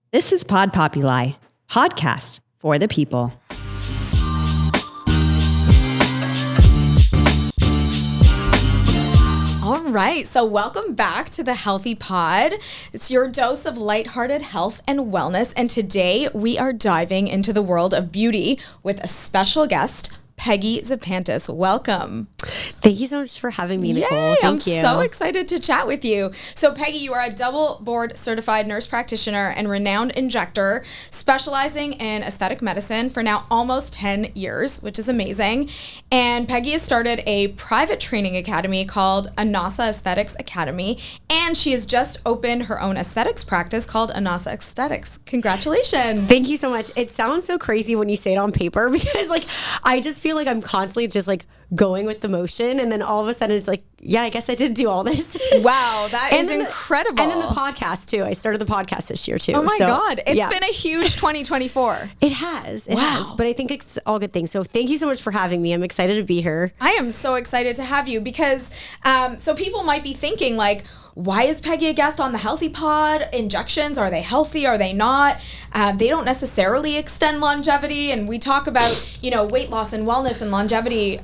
This is Pod Populi, podcast for the people. All right, so welcome back to the Healthy Pod. It's your dose of lighthearted health and wellness, and today we are diving into the world of beauty with a special guest, Peggy Zapantis. Welcome. Thank you so much for having me, Nicole. Thank you. I'm so excited to chat with you. So Peggy, you are a double board certified nurse practitioner and renowned injector, specializing in aesthetic medicine for now almost 10 years, which is amazing. And Peggy has started a private training academy called Anasa Aesthetics Academy, and she has just opened her own aesthetics practice called Anasa Aesthetics. Congratulations. Thank you so much. It sounds so crazy when you say it on paper because I just feel like I'm constantly just going with the motion, and then all of a sudden it's yeah, I guess I did do all this. Wow, that is incredible. And then the podcast too. I started the podcast this year too. Oh my God. It's been a huge 2024. It has. It has. But I think it's all good things. So thank you so much for having me. I'm excited to be here. I am so excited to have you because so people might be thinking why is Peggy a guest on the Healthy Pod? Injections, are they healthy? Are they not? They don't necessarily extend longevity. And we talk about, weight loss and wellness and longevity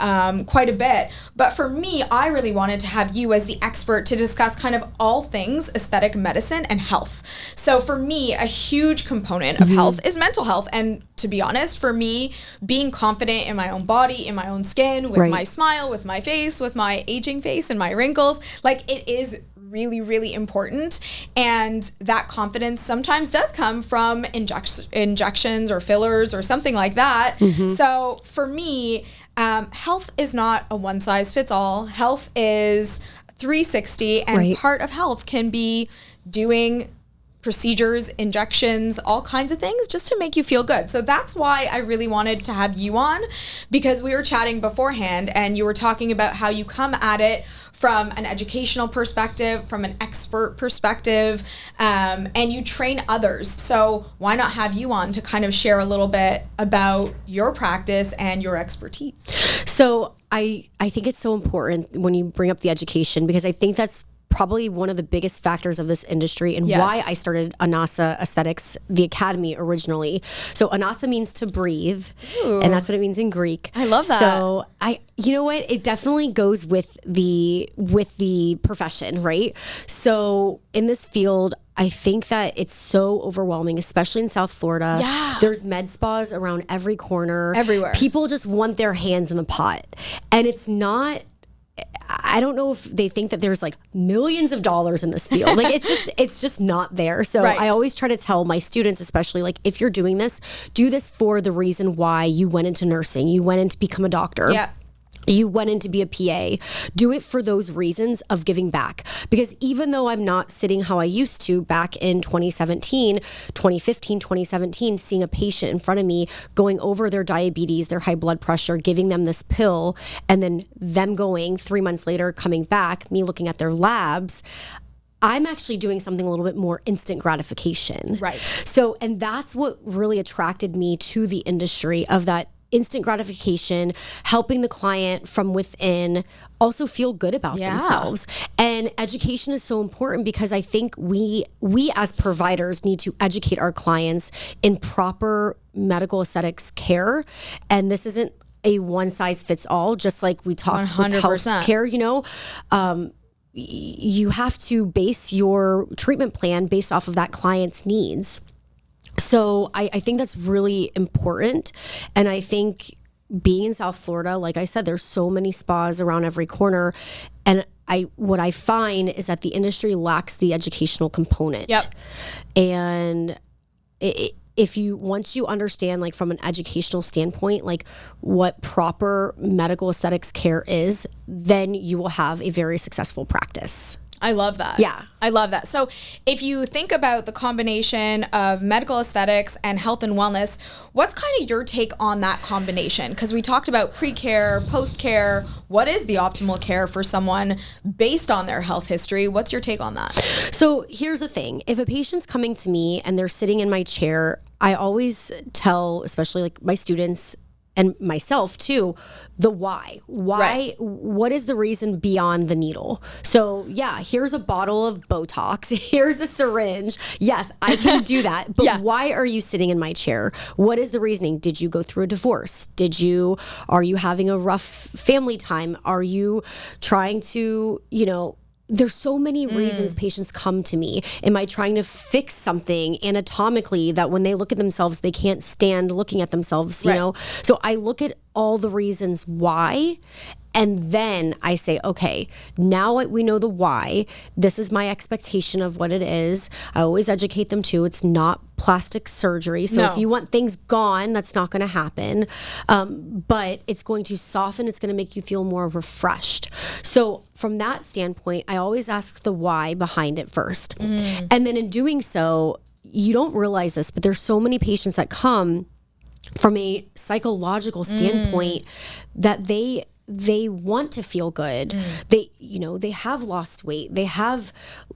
quite a bit. But for me, I really wanted to have you as the expert to discuss kind of all things aesthetic medicine and health. So for me, a huge component of health is mental health. And to be honest, for me, being confident in my own body, in my own skin, with my smile, with my face, with my aging face and my wrinkles, it is really, really important. And that confidence sometimes does come from injections or fillers or something like that. Mm-hmm. So for me, health is not a one size fits all. Health is 360, and part of health can be doing procedures, injections, all kinds of things just to make you feel good. So that's why I really wanted to have you on, because we were chatting beforehand and you were talking about how you come at it from an educational perspective, from an expert perspective, and you train others. So why not have you on to kind of share a little bit about your practice and your expertise? So I think it's so important when you bring up the education, because I think that's probably one of the biggest factors of this industry and why I started Anasa Aesthetics, the academy originally. So Anasa means to breathe. Ooh. And that's what it means in Greek. I love that. So you know what? It definitely goes with the profession, right? So in this field, I think that it's so overwhelming, especially in South Florida. Yeah. There's med spas around every corner. Everywhere. People just want their hands in the pot. And it's not, I don't know if they think that there's millions of dollars in this field. It's just not there. So I always try to tell my students, especially if you're doing this, do this for the reason why you went into nursing, you went in to become a doctor. Yeah. You went in to be a PA. Do it for those reasons of giving back. Because even though I'm not sitting how I used to back in 2017, 2015, 2017, seeing a patient in front of me, going over their diabetes, their high blood pressure, giving them this pill, and then them going 3 months later, coming back, me looking at their labs, I'm actually doing something a little bit more instant gratification. Right. So, and that's what really attracted me to the industry, of that instant gratification, helping the client from within also feel good about themselves. And education is so important, because I think we as providers need to educate our clients in proper medical aesthetics care. And this isn't a one size fits all, just like we talk 100%. With health care, you have to base your treatment plan based off of that client's needs. So I think that's really important. And I think being in South Florida, like I said, there's so many spas around every corner. And what I find is that the industry lacks the educational component. Yep. And once you understand, from an educational standpoint, what proper medical aesthetics care is, then you will have a very successful practice. I love that. Yeah. I love that. So if you think about the combination of medical aesthetics and health and wellness, what's kind of your take on that combination? Because we talked about pre-care, post-care. What is the optimal care for someone based on their health history? What's your take on that? So here's the thing. If a patient's coming to me and they're sitting in my chair, I always tell, especially my students, and myself too, the why. What is the reason beyond the needle? So yeah, here's a bottle of Botox. Here's a syringe. Yes, I can do that. But why are you sitting in my chair? What is the reasoning? Did you go through a divorce? Are you having a rough family time? Are you trying to, there's so many reasons patients come to me. Am I trying to fix something anatomically that when they look at themselves, they can't stand looking at themselves, So I look at all the reasons why. And then I say, okay, now we know the why. This is my expectation of what it is. I always educate them too. It's not plastic surgery. So if you want things gone, that's not going to happen. But it's going to soften. It's going to make you feel more refreshed. So from that standpoint, I always ask the why behind it first. And then in doing so, you don't realize this, but there's so many patients that come from a psychological standpoint that they want to feel good. They have lost weight. They have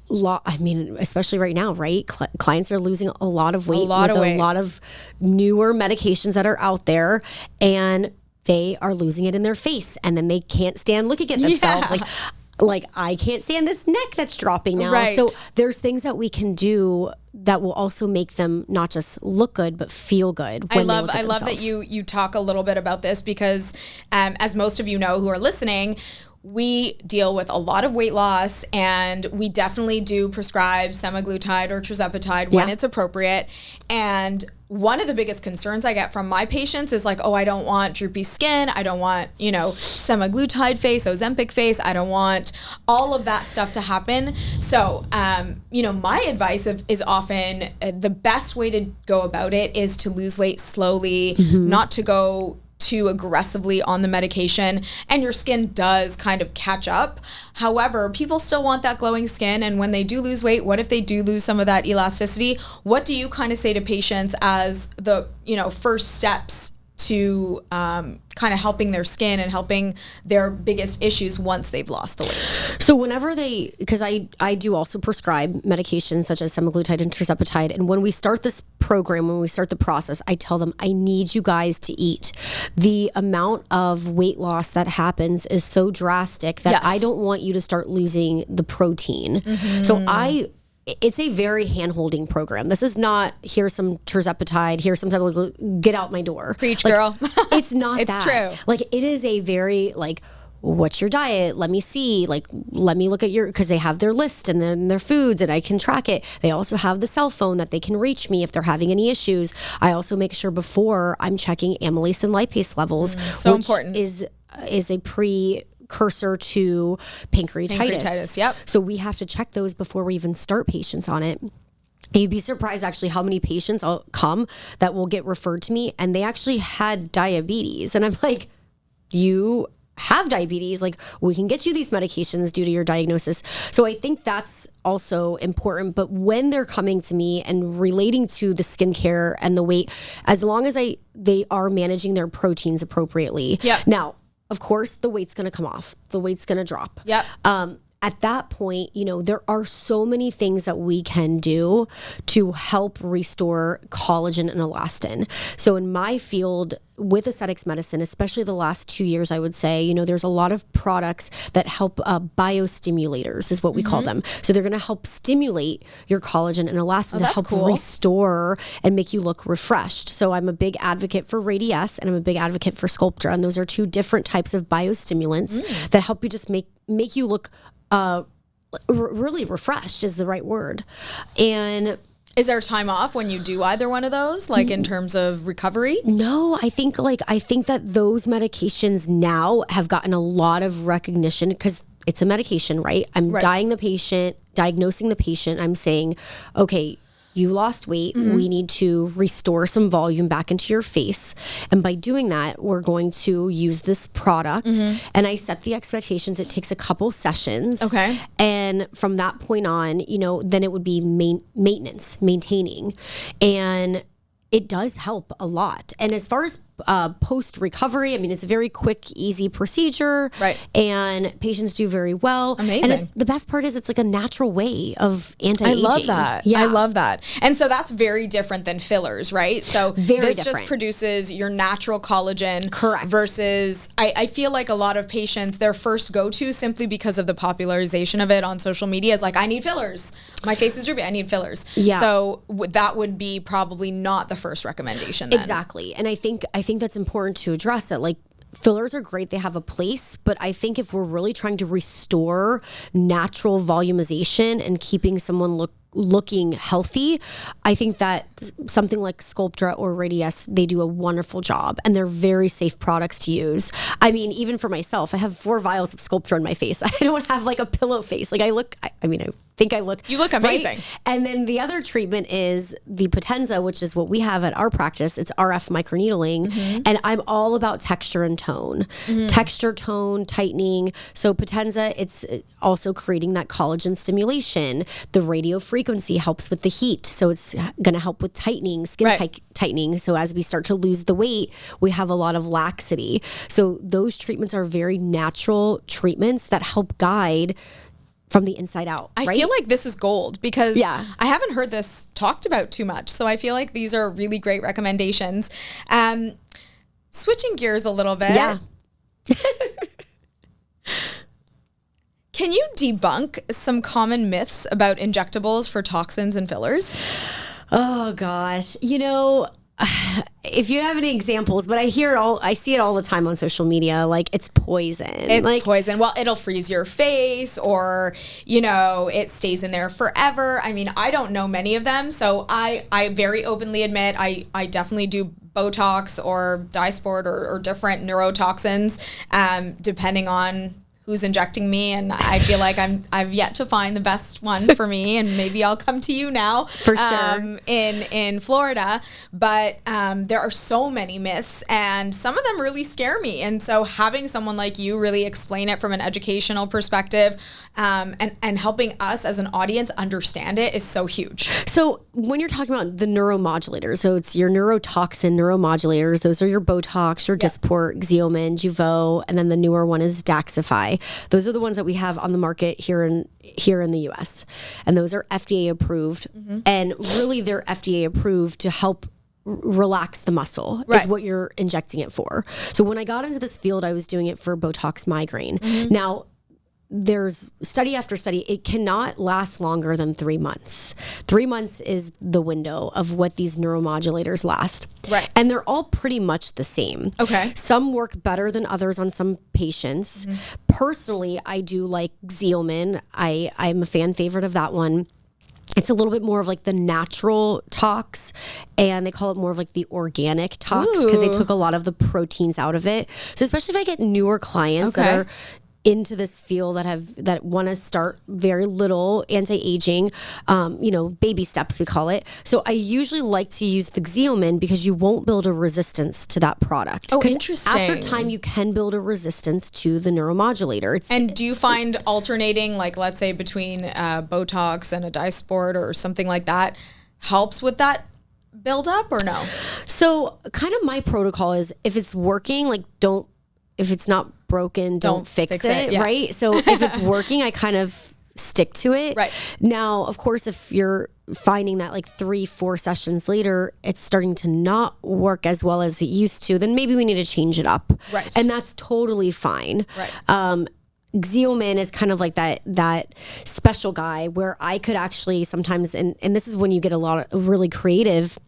especially right now, right? Clients are losing a lot of weight with a lot of newer medications that are out there, and they are losing it in their face, and then they can't stand looking at themselves. Like I can't stand this neck that's dropping now. Right. So there's things that we can do that will also make them not just look good, but feel good. I love that you talk a little bit about this because as most of you know who are listening, we deal with a lot of weight loss, and we definitely do prescribe semaglutide or tirzepatide when it's appropriate. And one of the biggest concerns I get from my patients is like, oh, I don't want droopy skin. I don't want, semaglutide face, Ozempic face. I don't want all of that stuff to happen. So, my advice is often the best way to go about it is to lose weight slowly, not to go too aggressively on the medication, and your skin does kind of catch up. However, people still want that glowing skin, and when they do lose weight, what if they do lose some of that elasticity? What do you kind of say to patients as the first steps to kind of helping their skin and helping their biggest issues once they've lost the weight? So whenever because I do also prescribe medications such as semaglutide and tirzepatide, and when we start this program, when we start the process, I tell them, I need you guys to eat. The amount of weight loss that happens is so drastic that I don't want you to start losing the protein. So it's a very hand-holding program. This is not, here's some tirzepatide, here's some get out my door. Preach, girl. It's not it's that. True. Like, it is a very, what's your diet? Let me see. Let me look at because they have their list and then their foods, and I can track it. They also have the cell phone that they can reach me if they're having any issues. I also make sure before I'm checking amylase and lipase levels. So which important. Is a precursor to pancreatitis. Yep. So we have to check those before we even start patients on it. You'd be surprised actually how many patients come that will get referred to me and they actually had diabetes. And I'm like, you have diabetes, we can get you these medications due to your diagnosis. So I think that's also important. But when they're coming to me and relating to the skincare and the weight, as long as they are managing their proteins appropriately. Yep. Now, of course, the weight's going to come off. The weight's going to drop. Yep. At that point, there are so many things that we can do to help restore collagen and elastin. So in my field with aesthetics medicine, especially the last 2 years, I would say, there's a lot of products that help biostimulators is what we call them. So they're going to help stimulate your collagen and elastin to help restore and make you look refreshed. So I'm a big advocate for Radiesse and I'm a big advocate for Sculptra. And those are two different types of biostimulants that help you just make you look really refreshed is the right word. And is there time off when you do either one of those, in terms of recovery? No, I think that those medications now have gotten a lot of recognition because it's a medication, right? I'm diagnosing the patient. I'm saying, okay, you lost weight. We need to restore some volume back into your face. And by doing that, we're going to use this product. And I set the expectations. It takes a couple sessions. Okay. And from that point on, then it would be maintaining. And it does help a lot. And as far as post recovery. I mean, it's a very quick, easy procedure, right? And patients do very well. Amazing. And the best part is it's like a natural way of anti-aging. I love that. Yeah. I love that. And so that's very different than fillers, right? So this just produces your natural collagen. Correct. Versus, I feel like a lot of patients, their first go-to, simply because of the popularization of it on social media, is like, I need fillers. My face is droopy. I need fillers. Yeah. So that would be probably not the first recommendation then. Exactly. And I think that's important to address that, like, fillers are great. They have a place, but I think if we're really trying to restore natural volumization and keeping someone looking healthy, I think that something like Sculptra or Radius, they do a wonderful job, and they're very safe products to use. I mean, even for myself, I have 4 vials of Sculptra on my face. I don't have like a pillow face. Like I think I look. You look amazing. Right? And then the other treatment is the Potenza, which is what we have at our practice. It's RF microneedling, and I'm all about texture and tone. Texture, tone, tightening. So Potenza, it's also creating that collagen stimulation. The radio frequency helps with the heat, so it's going to help with tightening, skin tightening. So as we start to lose the weight, we have a lot of laxity. So those treatments are very natural treatments that help guide from the inside out. I feel like this is gold because I haven't heard this talked about too much. So I feel like these are really great recommendations. Switching gears a little bit. Yeah. Can you debunk some common myths about injectables for toxins and fillers? Oh gosh. If you have any examples, but I see it all the time on social media, like it's poison. It's poison. Well, it'll freeze your face, or, it stays in there forever. I mean, I don't know many of them. So I very openly admit I definitely do Botox or Dysport or different neurotoxins, depending on who's injecting me, and I feel like I've yet to find the best one for me, and maybe I'll come to you now for sure in Florida. But there are so many myths, and some of them really scare me. And so having someone like you really explain it from an educational perspective, and helping us as an audience understand it is so huge. So when you're talking about the neuromodulators, so it's your neurotoxin neuromodulators, those are your Botox, your Dysport, Xeomin, Jeuveau, and then the newer one is Daxxify. Those are the ones that we have on the market here in the US. And those are FDA approved. And really they're FDA approved to help relax the muscle is what you're injecting it for. So when I got into this field, I was doing it for Botox migraine. Now, there's study after study, it cannot last longer than 3 months. 3 months is the window of what these neuromodulators last. Right. And they're all pretty much the same. Okay. Some work better than others on some patients. Personally, I do like Xeomin. I'm a fan favorite of that one. It's a little bit more of like the natural tox, and they call it more of like the organic tox because they took a lot of the proteins out of it. So especially if I get newer clients that are into this field that want to start very little anti-aging, baby steps we call it. So I usually like to use the Xeomin because you won't build a resistance to that product. Oh, interesting. After time, you can build a resistance to the neuromodulator. And do you find alternating, like let's say between Botox and a Dysport or something like that, helps with that build up or no? So kind of my protocol is if it's working, if it's not broken, don't fix it, right? So if it's working, I kind of stick to it. Right. Now, of course, if you're finding that like 3-4 sessions later, it's starting to not work as well as it used to, then maybe we need to change it up. Right. And that's totally fine. Right. Xeomin is kind of like that special guy where I could actually sometimes, and this is when you get a lot of really creative.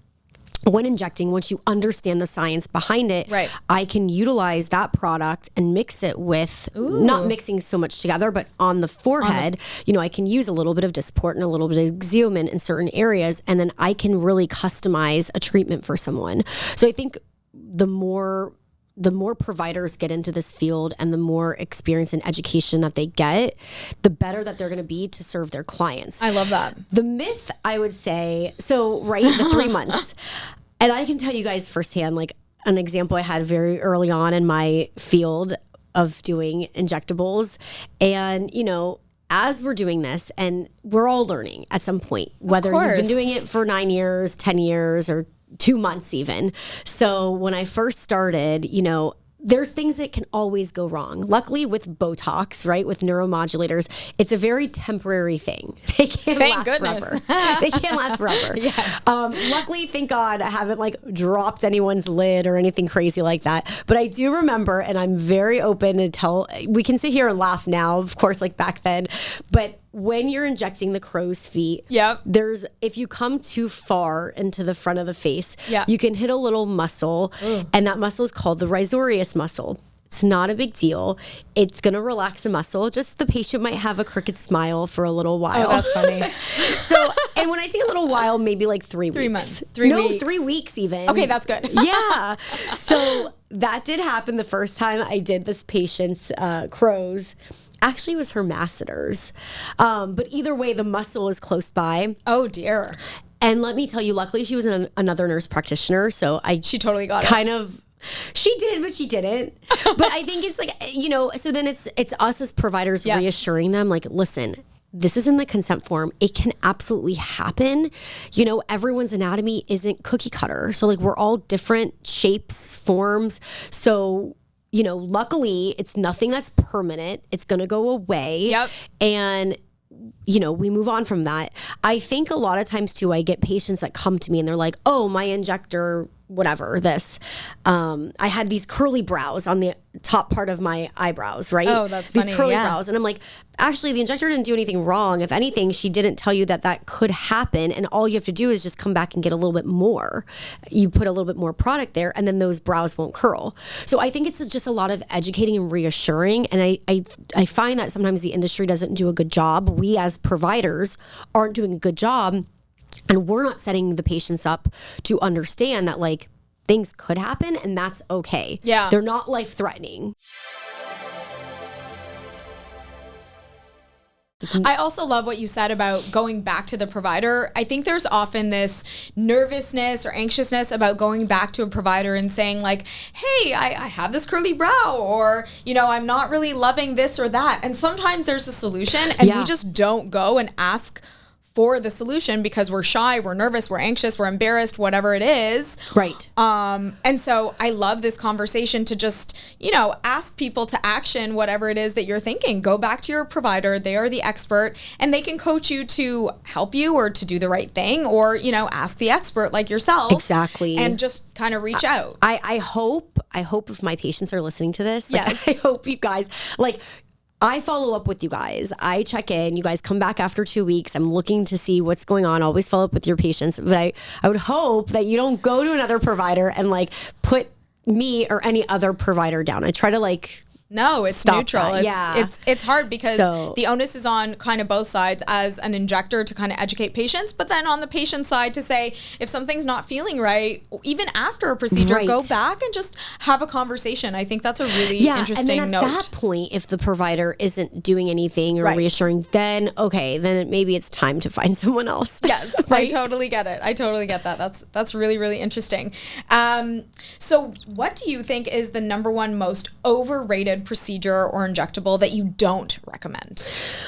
When injecting, once you understand the science behind it, I can utilize that product and mix it with, not mixing so much together, but on the forehead, I can use a little bit of Dysport and a little bit of Xeomin in certain areas, and then I can really customize a treatment for someone. So I think the more providers get into this field and the more experience and education that they get, the better that they're going to be to serve their clients. I love that. The myth, I would say, the 3 months. And I can tell you guys firsthand, like an example I had very early on in my field of doing injectables. And, as we're doing this, and we're all learning at some point, whether you've been doing it for 9 years, 10 years, or 2 months even. So when I first started, there's things that can always go wrong. Luckily with Botox, right, with neuromodulators, it's a very temporary thing. They can't last forever. They can't last forever. Yes. Luckily, thank God, I haven't like dropped anyone's lid or anything crazy like that. But I do remember, and I'm very open to tell, we can sit here and laugh now, of course, like back then, but when you're injecting the crow's feet, if you come too far into the front of the face, you can hit a little muscle, and that muscle is called the risorius muscle. It's not a big deal. It's going to relax the muscle. Just the patient might have a crooked smile for a little while. Oh, that's funny. And when I say a little while, maybe like 3 weeks. 3 months. 3 weeks. 3 weeks even. Okay, that's good. Yeah. So that did happen the first time I did this patient's crow's. Actually, it was her masseters. But either way, the muscle is close by. Oh, dear. And let me tell you, luckily, she was another nurse practitioner. So she totally got it. She did, but she didn't. But I think it's like, so then it's us as providers reassuring them, like, listen, this is in the consent form. It can absolutely happen. Everyone's anatomy isn't cookie cutter. So like we're all different shapes, forms. So luckily it's nothing that's permanent. It's going to go away. Yep. And we move on from that. I think a lot of times too, I get patients that come to me and they're like, oh, my injector, whatever, this. I had these curly brows on the top part of my eyebrows, right? Oh, that's funny. These curly brows. And I'm like, actually, the injector didn't do anything wrong. If anything, she didn't tell you that could happen. And all you have to do is just come back and get a little bit more. You put a little bit more product there, and then those brows won't curl. So I think it's just a lot of educating and reassuring. And I find that sometimes the industry doesn't do a good job. We as providers aren't doing a good job. And we're not setting the patients up to understand that like things could happen and that's okay. Yeah. They're not life threatening. I also love what you said about going back to the provider. I think there's often this nervousness or anxiousness about going back to a provider and saying like, hey, I have this curly brow, or, I'm not really loving this or that. And sometimes there's a solution and we just don't go and ask for the solution because we're shy, we're nervous, we're anxious, we're embarrassed, whatever it is. Right. And so I love this conversation to just, ask people to action whatever it is that you're thinking. Go back to your provider. They are the expert and they can coach you to help you or to do the right thing or, ask the expert like yourself. Exactly. And just kind of reach out. I hope if my patients are listening to this, yes. I hope you guys I follow up with you guys. I check in. You guys come back after 2 weeks. I'm looking to see what's going on. Always follow up with your patients. But I would hope that you don't go to another provider and put me or any other provider down. I try to No, it's neutral. It's hard because the onus is on kind of both sides as an injector to kind of educate patients, but then on the patient side to say, if something's not feeling right, even after a procedure, go back and just have a conversation. I think that's a really interesting and then note. At that point, if the provider isn't doing anything or reassuring, then maybe it's time to find someone else. Yes, right? I totally get it. I totally get that. That's really, really interesting. So what do you think is the number one most overrated procedure or injectable that you don't recommend?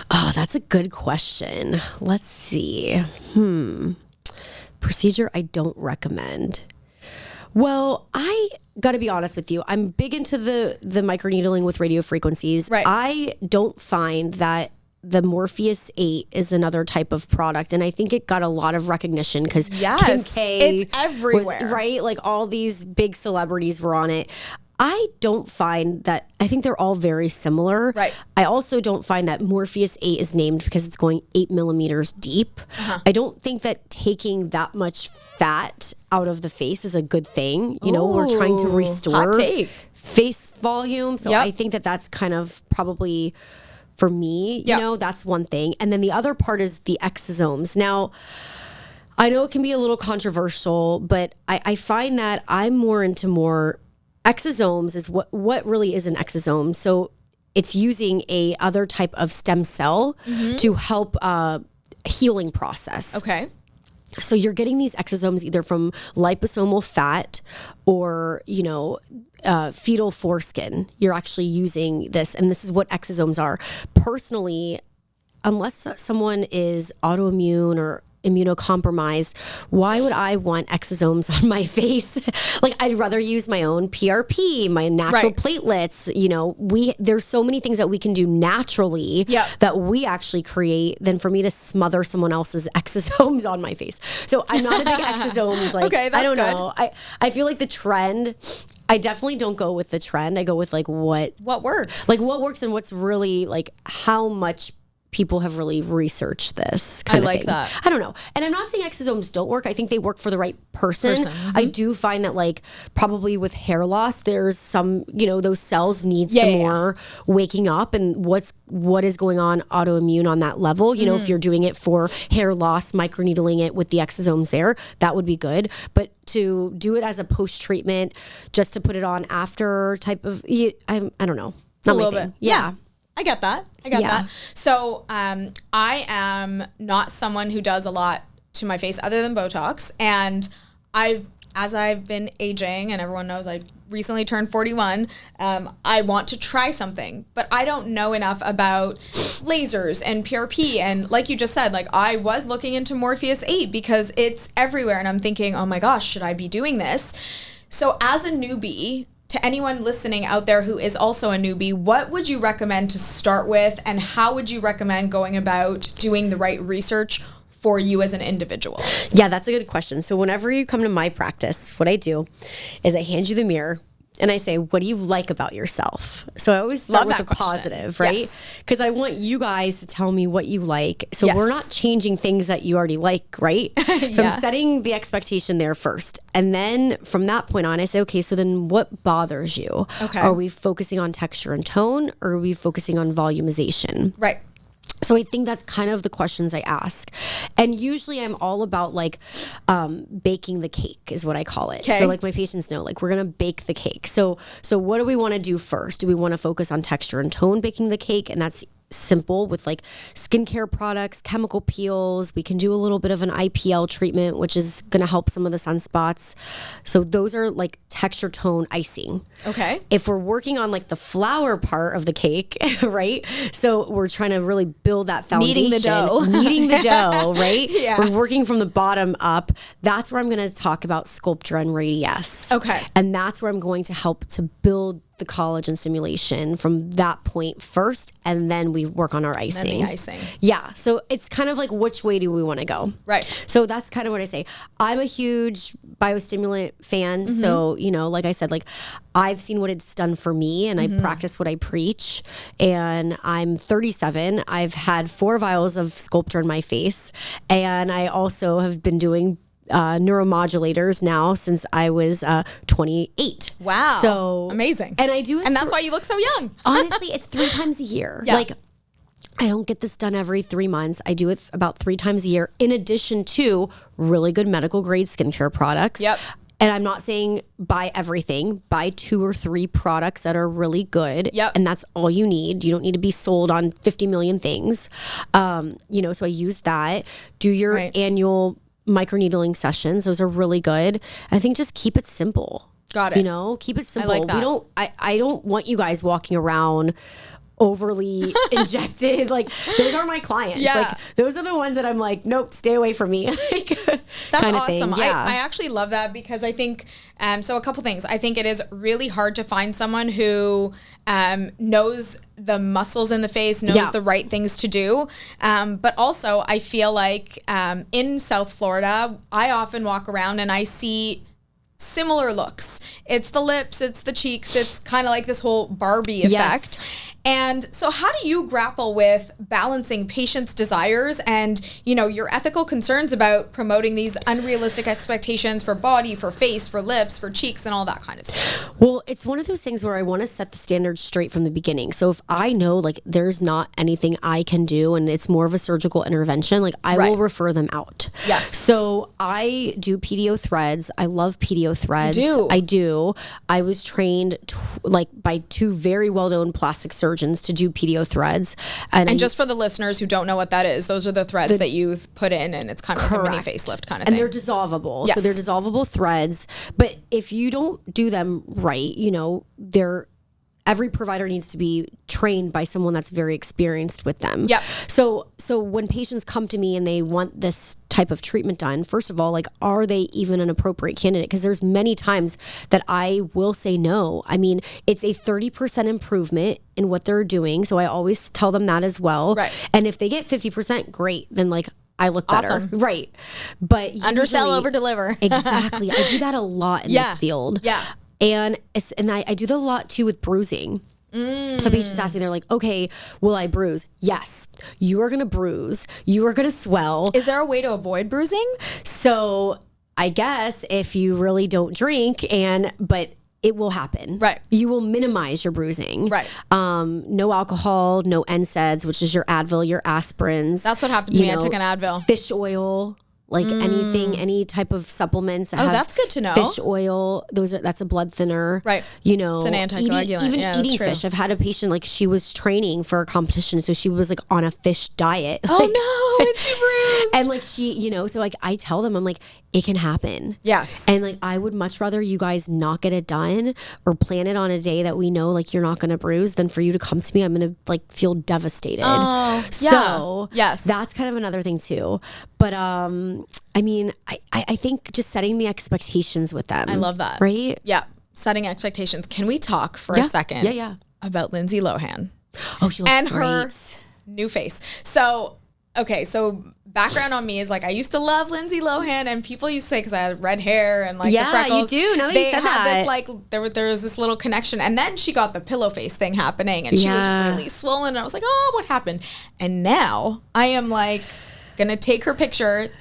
Oh, that's a good question. Let's see. Procedure I don't recommend. Well, I got to be honest with you. I'm big into the microneedling with radio frequencies. Right. I don't find that the Morpheus 8 is another type of product. And I think it got a lot of recognition because Kim K it's everywhere. Right? Like all these big celebrities were on it. I don't find that, I think they're all very similar. Right. I also don't find that Morpheus 8 is named because it's going 8 millimeters deep. I don't think that taking that much fat out of the face is a good thing. We're trying to restore face volume. So I think that that's kind of probably, for me, that's one thing. And then the other part is the exosomes. Now, I know it can be a little controversial, but I find that I'm more into exosomes is what really is an exosome. So it's using a other type of stem cell to help healing process. Okay. So you're getting these exosomes either from liposomal fat or, fetal foreskin. You're actually using this, and this is what exosomes are. Personally, unless someone is autoimmune or immunocompromised. Why would I want exosomes on my face? Like, I'd rather use my own PRP, my natural platelets. You know, there's so many things that we can do naturally that we actually create than for me to smother someone else's exosomes on my face. So I'm not a big exosomes. Like, okay, that's I don't good. know. I feel like the trend, I definitely don't go with the trend. I go with like what works. Like what works and what's really like how much people have really researched this kind I of like thing. that. I don't know. And I'm not saying exosomes don't work. I think they work for the right person. Mm-hmm. I do find that like probably with hair loss, there's some, you know, those cells need some more waking up, and what is going on autoimmune on that level. You know, if you're doing it for hair loss, microneedling it with the exosomes there, that would be good. But to do it as a post-treatment, just to put it on after type of, I don't know. It's a little bit. Yeah. I get that. That. So I am not someone who does a lot to my face other than Botox. And as I've been aging, and everyone knows I recently turned 41, I want to try something. But I don't know enough about lasers and PRP. And like you just said, like I was looking into Morpheus 8 because it's everywhere. And I'm thinking, oh my gosh, should I be doing this? So as a newbie, to anyone listening out there who is also a newbie, what would you recommend to start with, and how would you recommend going about doing the right research for you as an individual? Yeah, that's a good question. So whenever you come to my practice, what I do is I hand you the mirror and I say, what do you like about yourself? So I always start with the positive, right? Because I want you guys to tell me what you like. So we're not changing things that you already like, right? So I'm setting the expectation there first. And then from that point on, I say, okay, so then what bothers you? Okay. Are we focusing on texture and tone, or are we focusing on volumization? Right. So I think that's kind of the questions I ask. And usually I'm all about like baking the cake is what I call it. So like my patients know, like we're going to bake the cake. So what do we want to do first? Do we want to focus on texture and tone baking the cake? And that's simple with like skincare products, chemical peels. We can do a little bit of an IPL treatment, which is going to help some of the sunspots. So those are like texture, tone, icing. Okay. If we're working on like the flour part of the cake, right? So we're trying to really build that foundation. Kneading the dough, right? Yeah. We're working from the bottom up. That's where I'm going to talk about Sculptra and Radiesse. Okay. And that's where I'm going to help to build the collagen stimulation from that point first, and then we work on our icing. And then the icing. Yeah. So it's kind of like, which way do we want to go? Right. So that's kind of what I say. I'm a huge biostimulant fan. Mm-hmm. So, you know, like I said, like I've seen what it's done for me, and I practice what I preach. And I'm 37. I've had 4 vials of Sculptra in my face. And I also have been doing neuromodulators now since I was 28. Wow. So amazing. And I do it. And that's why you look so young. Honestly, it's 3 times a year. Yeah. Like I don't get this done every 3 months. I do it about 3 times a year, in addition to really good medical grade skincare products. Yep. And I'm not saying buy everything, buy 2 or 3 products that are really good. Yep. And that's all you need. You don't need to be sold on 50 million things. You know, so I use that. Do your annual microneedling sessions. Those are really good. I think just keep it simple. Got it. You know, keep it simple. I like that. I don't want you guys walking around overly injected. Like those are my clients. Yeah. Like those are the ones that I'm like, nope, stay away from me. Like, that's kind of awesome. Thing. Yeah. I actually love that because I think, so a couple things. I think it is really hard to find someone who knows the muscles in the face, knows the right things to do. But also I feel like in South Florida, I often walk around and I see similar looks. It's the lips, it's the cheeks, it's kind of like this whole Barbie effect. Yes. And so how do you grapple with balancing patients' desires and, you know, your ethical concerns about promoting these unrealistic expectations for body, for face, for lips, for cheeks, and all that kind of stuff? Well, it's one of those things where I want to set the standards straight from the beginning. So if I know like there's not anything I can do and it's more of a surgical intervention, like I will refer them out. Yes. So I do PDO threads. I love PDO threads. I do. I was trained by 2 very well-known plastic surgeons to do PDO threads. And just for the listeners who don't know what that is, those are the threads that you put in, and it's kind of like a mini facelift kind of thing. And they're dissolvable. Yes. So they're dissolvable threads. But if you don't do them right, you know, every provider needs to be trained by someone that's very experienced with them. Yep. So when patients come to me and they want this type of treatment done, first of all, like, are they even an appropriate candidate? Because there's many times that I will say no. I mean, it's a 30% improvement in what they're doing. So I always tell them that as well. Right. And if they get 50%, great. Then like, I look better. Awesome. Right. But undersell, over deliver. Exactly. I do that a lot in this field. Yeah. And I do that a lot too with bruising. So patients ask me, they're like, okay, will I bruise? Yes, you are going to bruise. You are going to swell. Is there a way to avoid bruising? So I guess if you really don't drink but it will happen. Right. You will minimize your bruising. Right. No alcohol, no NSAIDs, which is your Advil, your aspirins. That's what happened to me. I took an Advil. Fish oil. Like anything, any type of supplements. That's good to know. Fish oil, that's a blood thinner. Right. You know, it's an anticoagulant. Even eating fish. I've had a patient, like, she was training for a competition, so she was like on a fish diet. Oh no, and she bruised. And like she, so like I tell them, I'm like, it can happen. Yes. And like, I would much rather you guys not get it done or plan it on a day that we know like you're not going to bruise than for you to come to me. I'm going to like feel devastated. Oh, so yes, that's kind of another thing too. But I mean, I think just setting the expectations with them. I love that. Right? Yeah. Setting expectations. Can we talk for a second? Yeah. About Lindsay Lohan? Oh, she looks and great. Her new face. So, okay. So background on me is like, I used to love Lindsay Lohan, and people used to say, because I had red hair and like the freckles. Yeah, you do. Now that you said that. This, like, there was this little connection. And then she got the pillow face thing happening, and she was really swollen. And I was like, oh, what happened? And now I am like, gonna take her picture,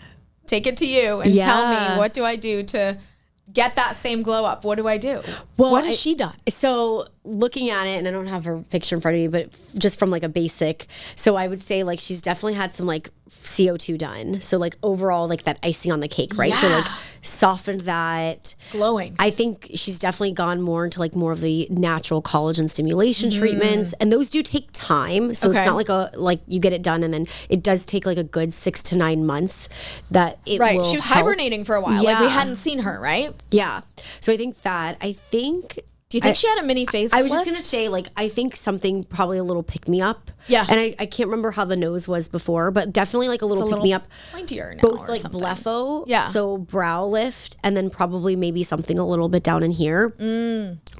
take it to you, and tell me, what do I do to get that same glow up? What do I do? Well, what has she done? So looking at it, and I don't have her picture in front of me, but just from like a basic, so I would say like she's definitely had some like CO2 done. So like overall, like that icing on the cake, right? So like softened that. Glowing. I think she's definitely gone more into like more of the natural collagen stimulation treatments, and those do take time. So it's not like you get it done and then it does take like a good 6 to 9 months that it will She was help. hibernating for a while. Like we hadn't seen her, right? Yeah. So I think that, do you think she had a mini facelift? I was just going to say, like, I think something probably a little pick me up. Yeah. And I can't remember how the nose was before, but definitely like a little pick me up. Pointier now. Both or like something. blepho. Yeah. So brow lift, and then probably maybe something a little bit down in here,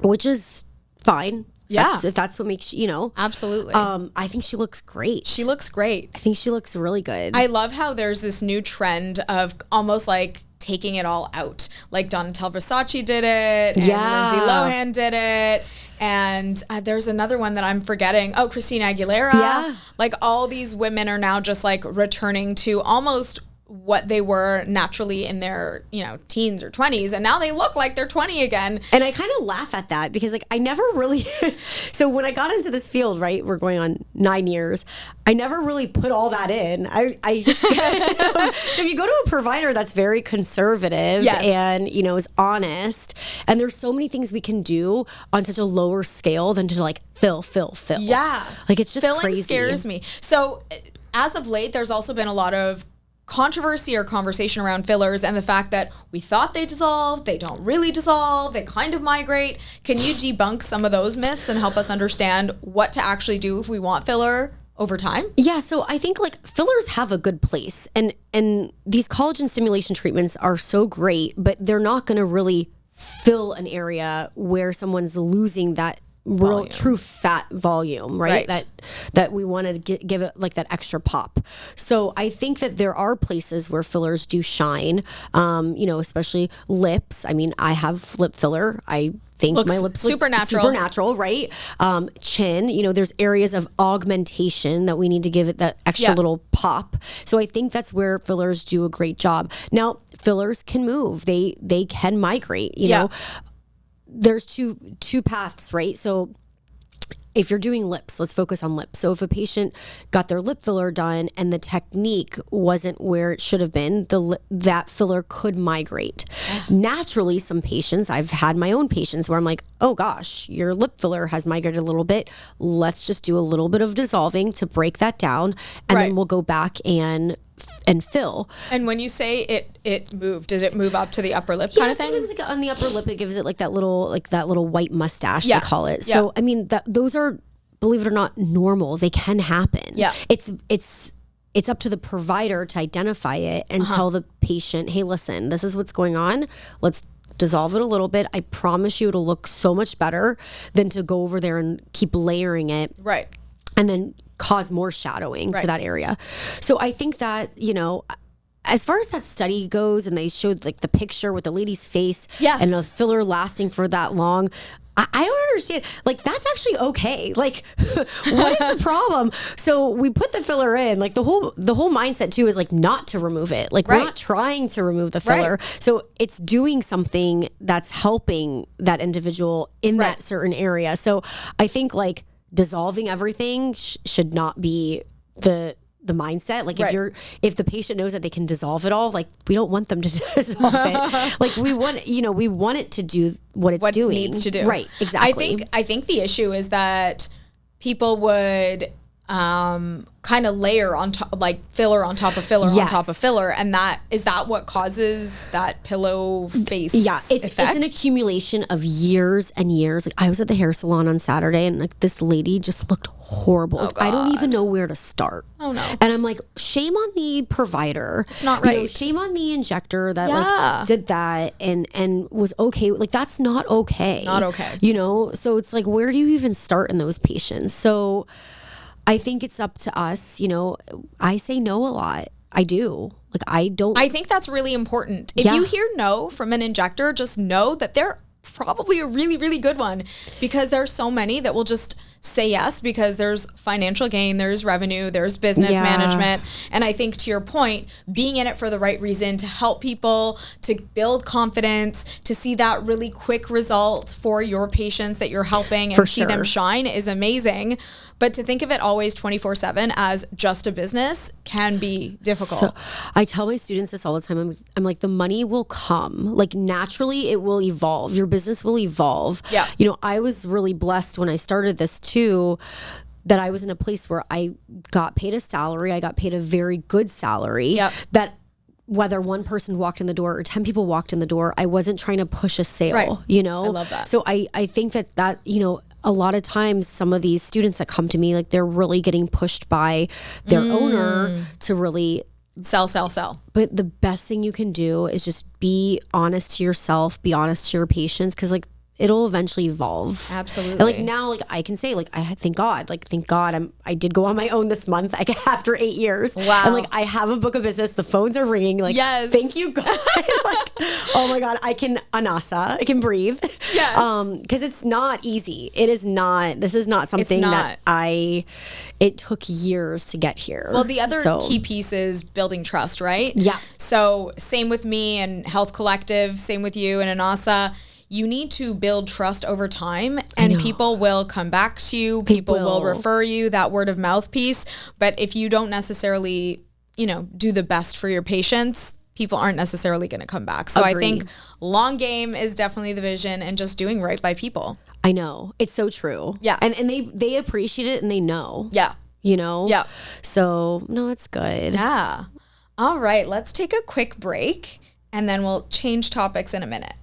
which is fine. Yeah. If that's what makes you, Absolutely. I think she looks great. She looks great. I think she looks really good. I love how there's this new trend of almost like taking it all out. Like Donatella Versace did it, and Lindsay Lohan did it. And there's another one that I'm forgetting. Oh, Christina Aguilera. Yeah. Like all these women are now just like returning to almost what they were naturally in their, teens or 20s. And now they look like they're 20 again. And I kind of laugh at that because like I never really, so when I got into this field, right, we're going on 9 years, I never really put all that in. I just, so if you go to a provider that's very conservative and, is honest, and there's so many things we can do on such a lower scale than to like fill. Yeah. Like it's just Filling crazy. scares me. So as of late, there's also been a lot of controversy or conversation around fillers and the fact that we thought they dissolved, they don't really dissolve, they kind of migrate. Can you debunk some of those myths and help us understand what to actually do if we want filler over time? Yeah, so I think like fillers have a good place, and these collagen stimulation treatments are so great, but they're not going to really fill an area where someone's losing that real true fat volume, right? That we want to give it like that extra pop. So I think that there are places where fillers do shine, especially lips. I mean, I have lip filler. I think my lips look super natural, right? Chin, there's areas of augmentation that we need to give it that extra little pop. So I think that's where fillers do a great job. Now, fillers can move. They can migrate, you know. There's two paths, right? So if you're doing lips, let's focus on lips. So if a patient got their lip filler done and the technique wasn't where it should have been, that filler could migrate. Naturally, some patients, I've had my own patients where I'm like, oh gosh, your lip filler has migrated a little bit. Let's just do a little bit of dissolving to break that down, and then we'll go back and fill. And when you say it moved, does it move up to the upper lip kind of thing? Sometimes like on the upper lip, it gives it like that little white mustache, they call it. Yeah. So I mean, those are, believe it or not, normal. They can happen. Yeah. It's it's up to the provider to identify it and tell the patient, hey, listen, this is what's going on. Let's dissolve it a little bit. I promise you it'll look so much better than to go over there and keep layering it. Right. And then cause more shadowing to that area. So I think that, you know, as far as that study goes, and they showed like the picture with the lady's face and the filler lasting for that long, I don't understand. Like, that's actually okay. Like, what is the problem? So we put the filler in. Like, the whole mindset too is like not to remove it. Like, we're not trying to remove the filler. So it's doing something that's helping that individual in that certain area. So I think like dissolving everything should not be the mindset. Like if the patient knows that they can dissolve it all, like we don't want them to dissolve it. Like we want it to do what it's doing. It needs to do. Right. Exactly. I think the issue is that people would kind of layer on top, like filler on top of filler on top of filler, and that what causes that pillow face effect? It's an accumulation of years and years. Like, I was at the hair salon on Saturday, and like this lady just looked horrible. Like, I don't even know where to start. Oh no. And I'm like, shame on the provider. It's not right. You know, shame on the injector that like did that and was okay. Like, that's not okay. Not okay. You know? So it's like, where do you even start in those patients? So I think it's up to us. You know, I say no a lot. I do. Like, I think that's really important. If you hear no from an injector, just know that they're probably a really, really good one, because there are so many that will just say yes because there's financial gain, there's revenue, there's business management. And I think, to your point, being in it for the right reason, to help people, to build confidence, to see that really quick result for your patients that you're helping and see them shine is amazing. But to think of it always 24/7 as just a business can be difficult. So I tell my students this all the time. I'm like, the money will come. Like, naturally, it will evolve. Your business will evolve. Yeah. You know, I was really blessed when I started this too, that I was in a place where I got paid a salary. I got paid a very good salary. Yep. That whether one person walked in the door or 10 people walked in the door, I wasn't trying to push a sale. Right. You know? I love that. So I think that, you know, a lot of times some of these students that come to me, like, they're really getting pushed by their owner to really sell. But the best thing you can do is just be honest to yourself, be honest to your patients, because like it'll eventually evolve. Absolutely. And like now, like I can say, like, thank God I did go on my own this month, like after 8 years. Wow. And like I have a book of business. The phones are ringing. Like, yes. Thank you, God. Like, oh my God, I can I can breathe. Yes. Because it's not easy. This is not something that it took years to get here. Well, the other key piece is building trust, right? Yeah. So same with me and Health Collective, same with you and Anasa. You need to build trust over time, and people will come back to you. People will refer you, that word of mouth piece. But if you don't necessarily, you know, do the best for your patients, people aren't necessarily going to come back. So I think long game is definitely the vision, and just doing right by people. I know. It's so true. Yeah. And they appreciate it, and they know. Yeah. You know? Yeah. So, no, it's good. Yeah. All right. Let's take a quick break, and then we'll change topics in a minute.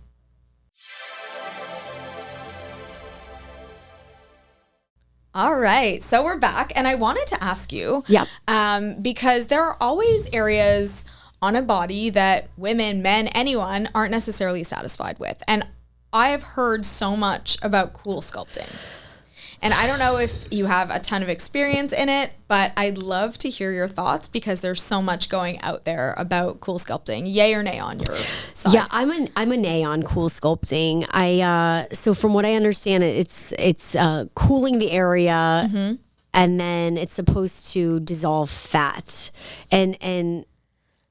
All right. So we're back, and I wanted to ask you, because there are always areas on a body that women, men, anyone aren't necessarily satisfied with. And I have heard so much about cool sculpting. And I don't know if you have a ton of experience in it, but I'd love to hear your thoughts, because there's so much going out there about cool sculpting. Yay or nay on your side? Yeah, I'm a nay on cool sculpting. So from what I understand, it's cooling the area, and then it's supposed to dissolve fat. And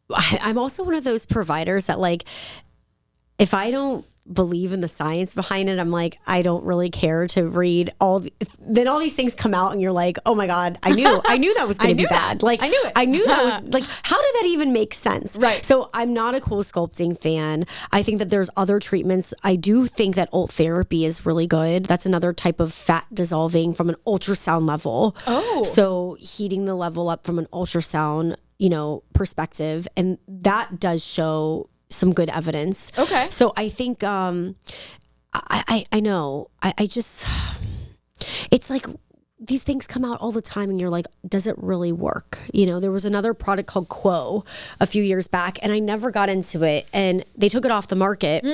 I'm also one of those providers that, like, if I don't believe in the science behind it, I'm like, I don't really care to read then all these things come out, and you're like, oh my God, I knew that was going to be bad. Like, I knew it. I knew that was like, how did that even make sense? Right. So I'm not a cool sculpting fan. I think that there's other treatments. I do think that alt therapy is really good. That's another type of fat dissolving from an ultrasound level. Oh. So heating the level up from an ultrasound, you know, perspective. And that does show some good evidence. Okay. So I think, I know, I just, it's like, these things come out all the time and you're like, does it really work? You know, there was another product called Quo a few years back and I never got into it, and they took it off the market.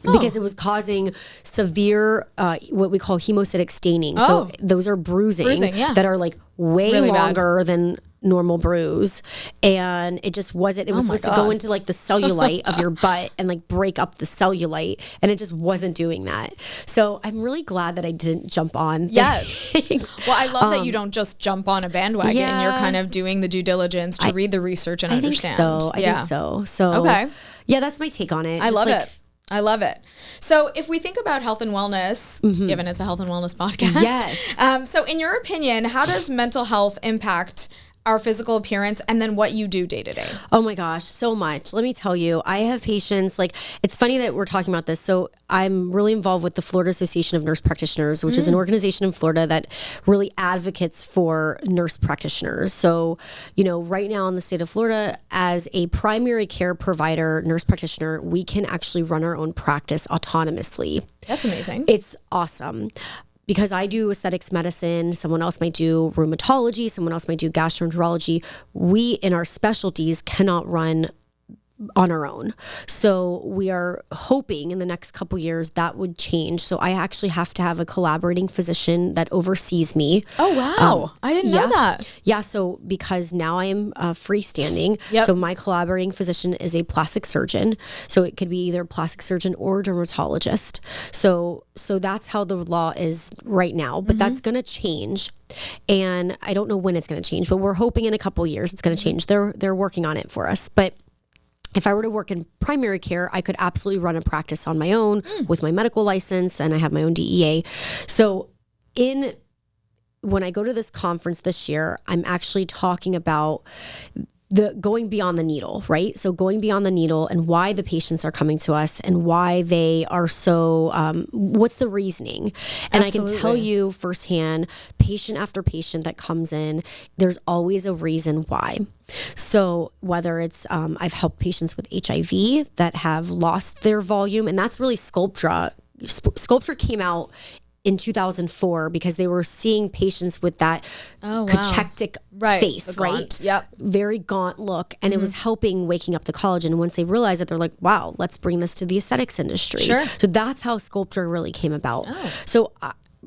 Because it was causing severe, what we call hemocytic staining. So those are bruising that are like way really longer than normal bruise. And it just wasn't, it was supposed to go into like the cellulite of your butt and like break up the cellulite. And it just wasn't doing that. So I'm really glad that I didn't jump on things. Well, I love that you don't just jump on a bandwagon. Yeah. You're kind of doing the due diligence to read the research and understand. I think so. So, yeah, that's my take on it. I love it. I love it. So if we think about health and wellness, given it's a health and wellness podcast, so in your opinion, how does mental health impact our physical appearance and then what you do day to day? Oh my gosh, so much. Let me tell you, I have patients, like, it's funny that we're talking about this. So I'm really involved with the Florida Association of Nurse Practitioners, which is an organization in Florida that really advocates for nurse practitioners. So, you know, right now in the state of Florida, as a primary care provider, nurse practitioner, we can actually run our own practice autonomously. That's amazing. It's awesome. Because I do aesthetics medicine, someone else might do rheumatology, someone else might do gastroenterology. We, in our specialties, cannot run on our own. So we are hoping in the next couple years that would change. So I actually have to have a collaborating physician that oversees me. Oh, wow. I didn't know that. Yeah. So because now I am freestanding. So my collaborating physician is a plastic surgeon. So it could be either plastic surgeon or dermatologist. So that's how the law is right now, but that's going to change. And I don't know when it's going to change, but we're hoping in a couple years it's going to change. They're working on it for us. But if I were to work in primary care, I could absolutely run a practice on my own with my medical license, and I have my own DEA. So when I go to this conference this year, I'm actually talking about the going beyond the needle, right? So going beyond the needle and why the patients are coming to us and why they are so, what's the reasoning? And Absolutely. I can tell you firsthand, patient after patient that comes in, there's always a reason why. So whether it's, I've helped patients with HIV that have lost their volume, and that's really Sculptra. Sculptra came out in 2004 because they were seeing patients with that cachectic face, right? Yep. Very gaunt look. And it was helping waking up the collagen. And once they realized that, they're like, wow, let's bring this to the aesthetics industry. Sure. So that's how Sculptra really came about. So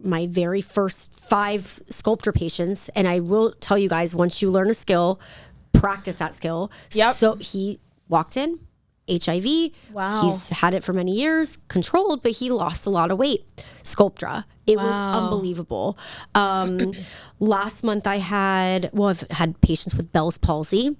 my very first 5 Sculptra patients, and I will tell you guys, once you learn a skill, practice that skill. So he walked in, HIV. Wow. He's had it for many years, controlled, but he lost a lot of weight. Sculptra. It was unbelievable. Last month I've had patients with Bell's palsy.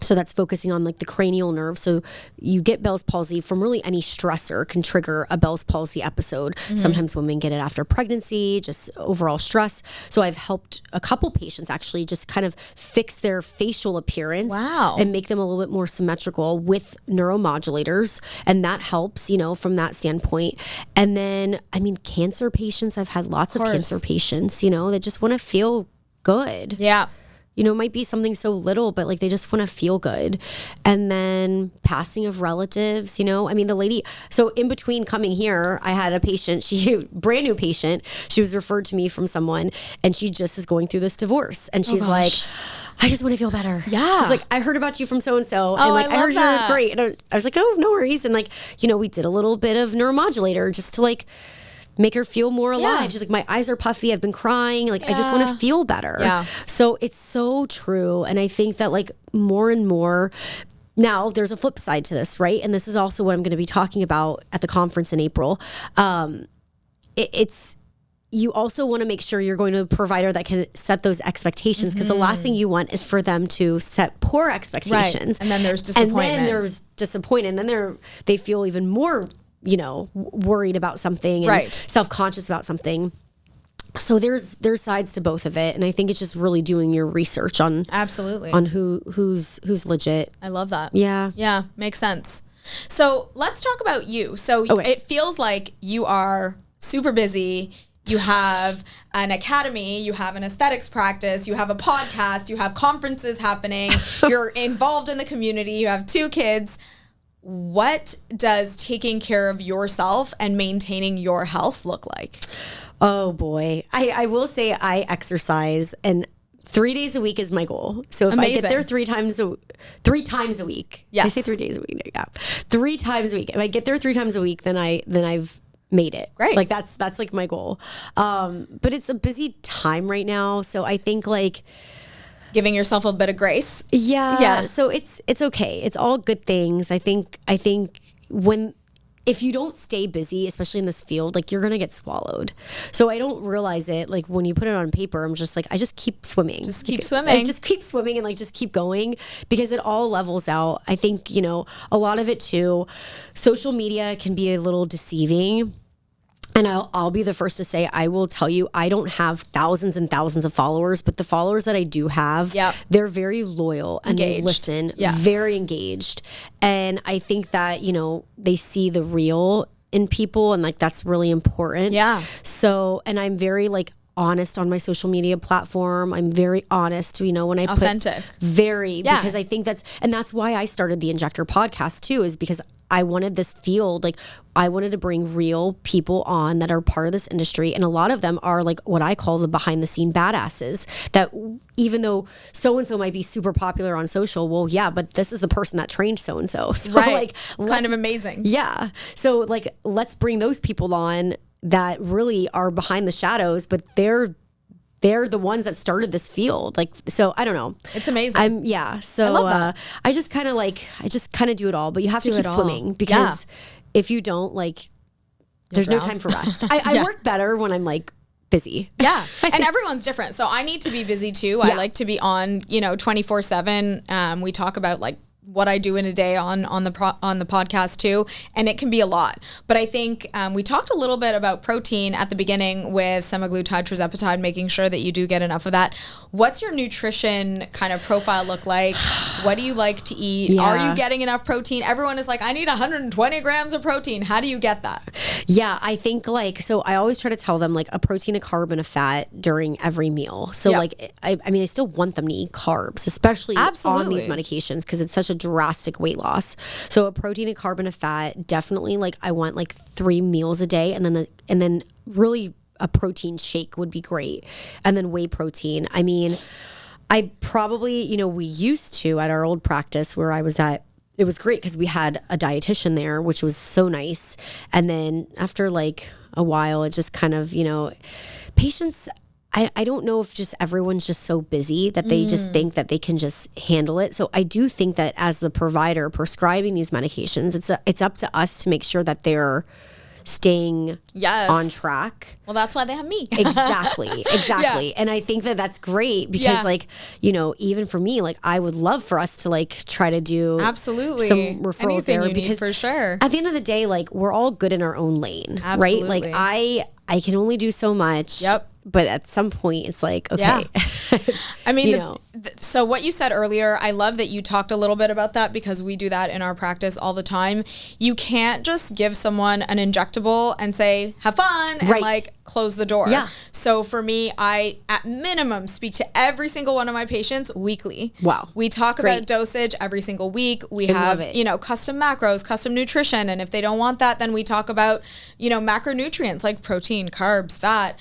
So that's focusing on like the cranial nerve. So you get Bell's palsy from really any stressor can trigger a Bell's palsy episode. Sometimes women get it after pregnancy, just overall stress. So I've helped a couple patients actually just kind of fix their facial appearance and make them a little bit more symmetrical with neuromodulators. And that helps, you know, from that standpoint. And then, I mean, cancer patients, I've had lots of cancer patients, you know, that just want to feel good. Yeah. You know, it might be something so little, but like they just want to feel good. And then passing of relatives, you know, I mean, the lady, so in between coming here, I had a patient, brand new patient, she was referred to me from someone, and she just is going through this divorce. And she's like, I just want to feel better. Yeah. She's like, I heard about you from so-and-so. And like, I heard you're great. And I was like, oh, no worries. And like, you know, we did a little bit of neuromodulator just to like make her feel more alive. She's like, my eyes are puffy. I've been crying. Like, I just want to feel better. So it's so true. And I think that like more and more, now there's a flip side to this, right? And this is also what I'm going to be talking about at the conference in April. You also want to make sure you're going to a provider that can set those expectations, because the last thing you want is for them to set poor expectations. Right. And then there's disappointment. And then they feel even more, you know, worried about something and self-conscious about something. So there's sides to both of it. And I think it's just really doing your research on who's legit. I love that. Yeah. Yeah. Makes sense. So let's talk about you. So it feels like you are super busy. You have an academy, you have an aesthetics practice, you have a podcast, you have conferences happening, you're involved in the community, you have 2 kids. What does taking care of yourself and maintaining your health look like? Oh boy. I will say I exercise, and 3 days a week is my goal. So if Amazing. I get there three times a week. Yes. I say 3 days a week. Yeah. 3 times a week. If I get there 3 times a week, then I've made it. Great. Like that's like my goal. But it's a busy time right now. So I think like Giving yourself a bit of grace. yeah. So it's okay. It's all good things. I think if you don't stay busy, especially in this field, like you're going to get swallowed. So I don't realize it. Like when you put it on paper, I'm just like, I just keep swimming. Just keep I swimming. just keep swimming and like just keep going because it all levels out. I think, a lot of it too, social media can be a little deceiving. And I'll be the first to say, I will tell you, I don't have thousands and thousands of followers, but the followers that I do have, they're very loyal and Engaged. they listen, Yes. very engaged. And I think that, they see the real in people and like that's really important. Yeah. So, and I'm very like honest on my social media platform. I'm very honest, when I Authentic. because I think that's why I started the Injector podcast too, is because I wanted this field, like I wanted to bring real people on that are part of this industry. And a lot of them are like what I call the behind the scene badasses that even though so-and-so might be super popular on social, well, yeah, but this is the person that trained so-and-so. So Right. like, It's kind of amazing. yeah. So like, let's bring those people on that really are behind the shadows, but they're the ones that started this field. Like, so I don't know. It's amazing. So I love that. I just kind of do it all, but you have to Do keep it all. swimming because if you don't, like, there's no drown. time for rest. I work better when I'm like busy. Yeah. And everyone's different. So I need to be busy too. I like to be on, 24/7. We talk about like what I do in a day on the podcast too, and it can be a lot. But I think we talked a little bit about protein at the beginning with semaglutide, tirzepatide, making sure that you do get enough of that. What's your nutrition kind of profile look like? What do you like to eat? Yeah. Are you getting enough protein? Everyone is like, I need 120 grams of protein. How do you get that? Yeah, I think so I always try to tell them like a protein, a carb, and a fat during every meal. So like, I mean, I still want them to eat carbs, especially on these medications because it's such a drastic weight loss. So a protein, a carb, and a fat, definitely like I want like 3 meals a day, and then really a protein shake would be great, and then whey protein. I mean, I probably we used to at our old practice where I was at. It was great because we had a dietitian there, which was so nice. And then after like a while, it just kind of patients. I don't know if just everyone's just so busy that they just think that they can just handle it. So I do think that as the provider prescribing these medications, it's up to us to make sure that they're staying on track. Well, that's why they have me. Exactly. Yeah. And I think that that's great because like, even for me, like I would love for us to like try to do absolutely some referrals anything there you because need, for sure. At the end of the day, like we're all good in our own lane, Absolutely. right? Like I can only do so much. Yep. But at some point it's like, okay. Yeah. I mean, so what you said earlier, I love that you talked a little bit about that because we do that in our practice all the time. You can't just give someone an injectable and say, have fun, and like close the door. Yeah. So for me, I at minimum speak to every single one of my patients weekly. Wow. We talk about dosage every single week. We have, custom macros, custom nutrition. And if they don't want that, then we talk about, macronutrients like protein, carbs, fat.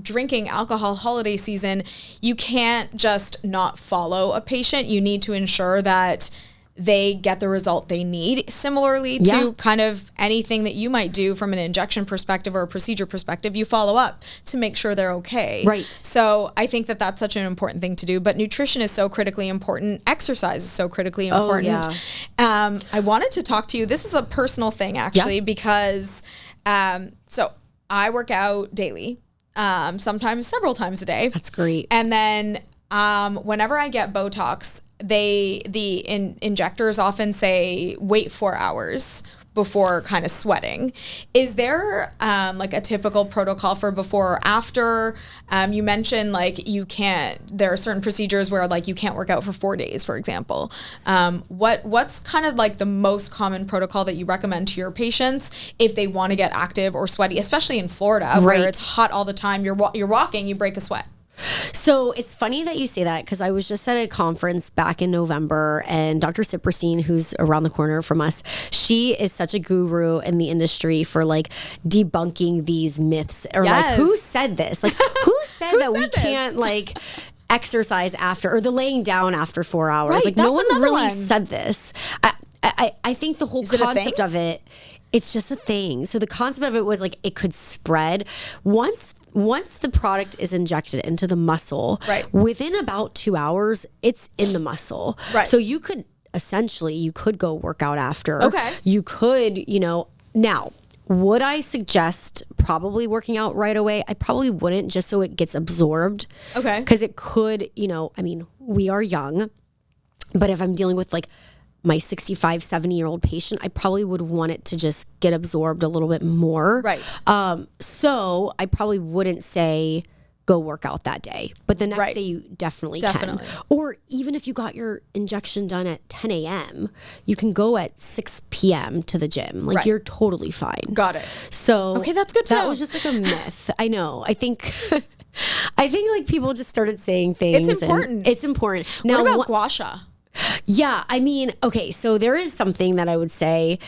Drinking alcohol, holiday season, you can't just not follow a patient. You need to ensure that they get the result they need. Similarly to kind of anything that you might do from an injection perspective or a procedure perspective, you follow up to make sure they're okay. Right. So I think that that's such an important thing to do. But nutrition is so critically important. Exercise is so critically important. I wanted to talk to you. This is a personal thing actually because so I work out daily. Sometimes several times a day. That's great. And then whenever I get Botox, the injectors often say wait 4 hours before kind of sweating. Is there like a typical protocol for before or after? You mentioned like there are certain procedures where like you can't work out for 4 days, for example. What's kind of like the most common protocol that you recommend to your patients if they want to get active or sweaty, especially in Florida where it's hot all the time, you're walking, you break a sweat? So it's funny that you say that, because I was just at a conference back in November, and Dr. Siperstein, who's around the corner from us, she is such a guru in the industry for like debunking these myths, or like, who said this? Like, who said that we can't like exercise after, or the laying down after 4 hours? Right, like, no one really said this. I think the whole concept of it, it's just a thing. So the concept of it was like, it could spread once the product is injected into the muscle, within about 2 hours, it's in the muscle. Right. So you could go work out after. Okay. You could, now, would I suggest probably working out right away? I probably wouldn't, just so it gets absorbed. Okay. Because it could, we are young, but if I'm dealing with like my 65, 70-year-old patient, I probably would want it to just get absorbed a little bit more. Right. So I probably wouldn't say go work out that day, but the next day you definitely can. Or even if you got your injection done at 10 a.m., you can go at 6 p.m. to the gym. Like, you're totally fine. Got it. So okay, that's good to know. That was just like a myth. I know. I think like people just started saying things. It's important. It's important. Now, what about gua sha? Yeah, I mean, okay, so there is something that I would say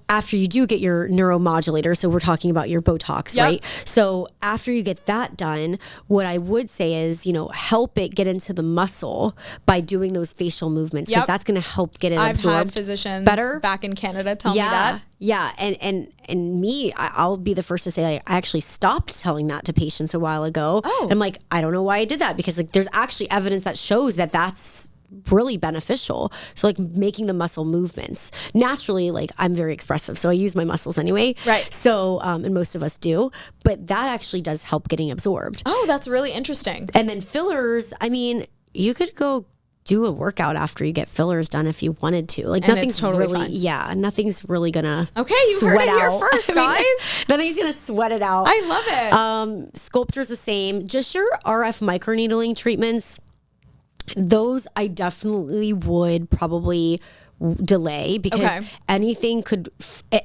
after you do get your neuromodulator. So we're talking about your Botox, right? So after you get that done, what I would say is, help it get into the muscle by doing those facial movements, because that's going to help get it absorbed. I've had physicians back in Canada tell me that. Yeah, and me, I'll be the first to say, I actually stopped telling that to patients a while ago. Oh. I'm like, I don't know why I did that, because like there's actually evidence that shows that that's really beneficial. So like making the muscle movements naturally, like I'm very expressive, so I use my muscles anyway. Right. So, and most of us do, but that actually does help getting absorbed. Oh, that's really interesting. And then fillers, I mean, you could go do a workout after you get fillers done if you wanted to. Like, and nothing's totally really fun. Nothing's really gonna you heard it here first, guys. Nothing's gonna sweat it out. I love it. Sculptor's the same. Just your RF microneedling treatments, those I definitely would probably delay, because anything could,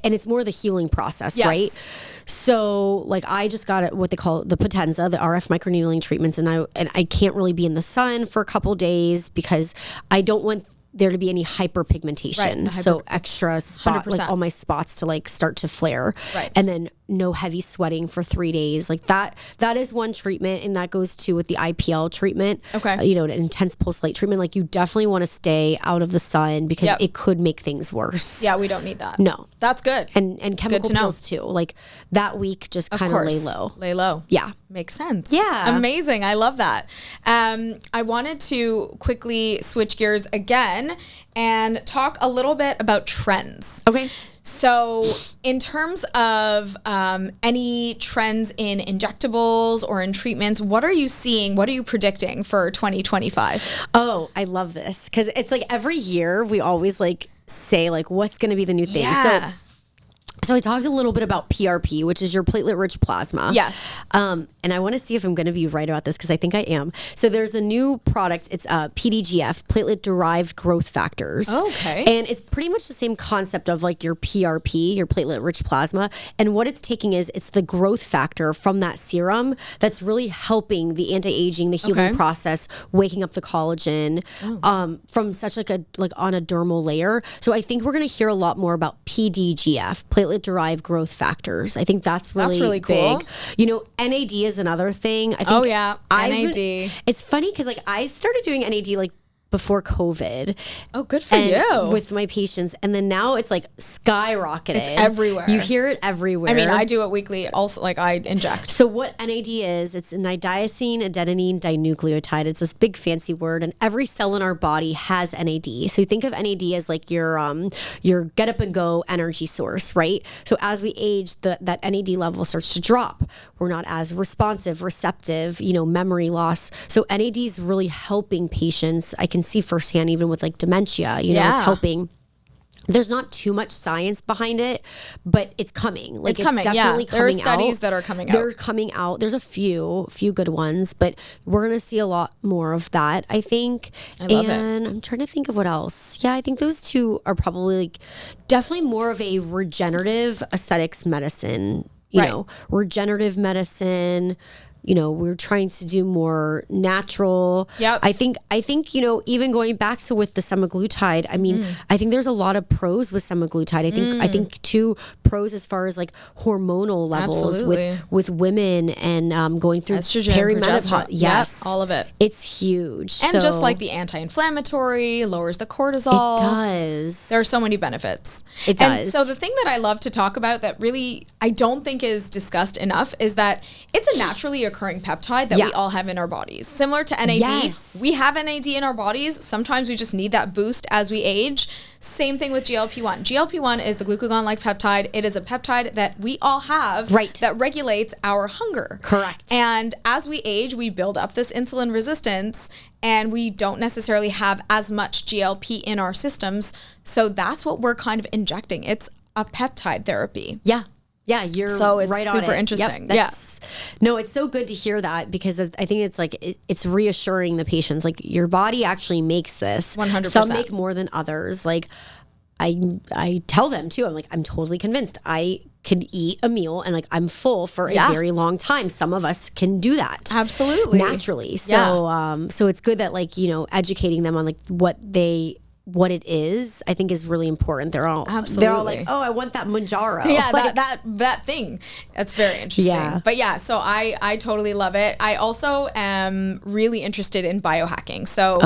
and it's more the healing process, right? So like I just got what they call the Potenza, the RF microneedling treatments, and I can't really be in the sun for a couple days because I don't want there to be any hyperpigmentation. Right, so extra spot, 100%. Like all my spots to like start to flare. Right. And then no heavy sweating for 3 days. Like that is one treatment, and that goes to with the IPL treatment. Okay. An intense pulse light treatment. Like you definitely want to stay out of the sun, because it could make things worse. Yeah, we don't need that. No. That's good. And chemical pills too. Like that week, just kind of lay low. Lay low. Yeah. Makes sense. Yeah. Amazing. I love that. I wanted to quickly switch gears again and talk a little bit about trends. Okay. So in terms of any trends in injectables or in treatments, what are you seeing? What are you predicting for 2025? Oh, I love this, because it's like every year we always like say like what's going to be the new thing. Yeah. So I talked a little bit about PRP, which is your platelet-rich plasma. Yes. And I want to see if I'm going to be right about this, because I think I am. So there's a new product. It's PDGF, platelet-derived growth factors. Okay. And it's pretty much the same concept of like your PRP, your platelet-rich plasma. And what it's taking is it's the growth factor from that serum that's really helping the anti-aging, the healing process, waking up the collagen from such like on a dermal layer. So I think we're going to hear a lot more about PDGF, platelet-derived growth factors. I think that's really cool. Big. NAD is another thing. I think NAD. It's funny because like I started doing NAD like before COVID. Oh, good for you. With my patients. And then now it's like skyrocketed. It's everywhere. You hear it everywhere. I mean, I do it weekly also, like I inject. So what NAD is, it's a nidiacine adenine dinucleotide. It's this big fancy word, and every cell in our body has NAD. So you think of NAD as like your get up and go energy source, right? So as we age, that NAD level starts to drop. We're not as responsive, receptive, memory loss. So NAD is really helping patients. I can see firsthand, even with like dementia, it's helping. There's not too much science behind it, but it's coming. Like it's coming. Definitely coming out. There are studies that are coming out. They're coming out. There's a few good ones, but we're going to see a lot more of that, I think. I love it. And I'm trying to think of what else. Yeah, I think those two are probably like definitely more of a regenerative aesthetics medicine, regenerative medicine, we're trying to do more natural. Yep. I think, even going back to with the semaglutide, I mean, I think there's a lot of pros with semaglutide. I think too, pros as far as like hormonal levels with women and going through estrogen, perimenopause. Yes. Yep, all of it. It's huge. And just like the anti-inflammatory, lowers the cortisol. It does. There are so many benefits. It does. And so the thing that I love to talk about that really I don't think is discussed enough is that it's a naturally occurring peptide that we all have in our bodies. Similar to NAD, we have NAD in our bodies. Sometimes we just need that boost as we age. Same thing with GLP-1. GLP-1 is the glucagon-like peptide. It is a peptide that we all have that regulates our hunger. Correct. And as we age, we build up this insulin resistance and we don't necessarily have as much GLP in our systems. So that's what we're kind of injecting. It's a peptide therapy. Yeah. Yeah, you're so it's right on super it. interesting. Yep, no, it's so good to hear that because I think it's like it's reassuring the patients. Like your body actually makes this. 100%. Some make more than others. Like I tell them too. I'm like, I'm totally convinced I could eat a meal and like I'm full for a very long time. Some of us can do that absolutely naturally. So so it's good that like educating them on like what it is, I think is really important. They're all like, oh, I want that Manjaro. Yeah, like, that thing. That's very interesting. Yeah. But yeah, so I totally love it. I also am really interested in biohacking. So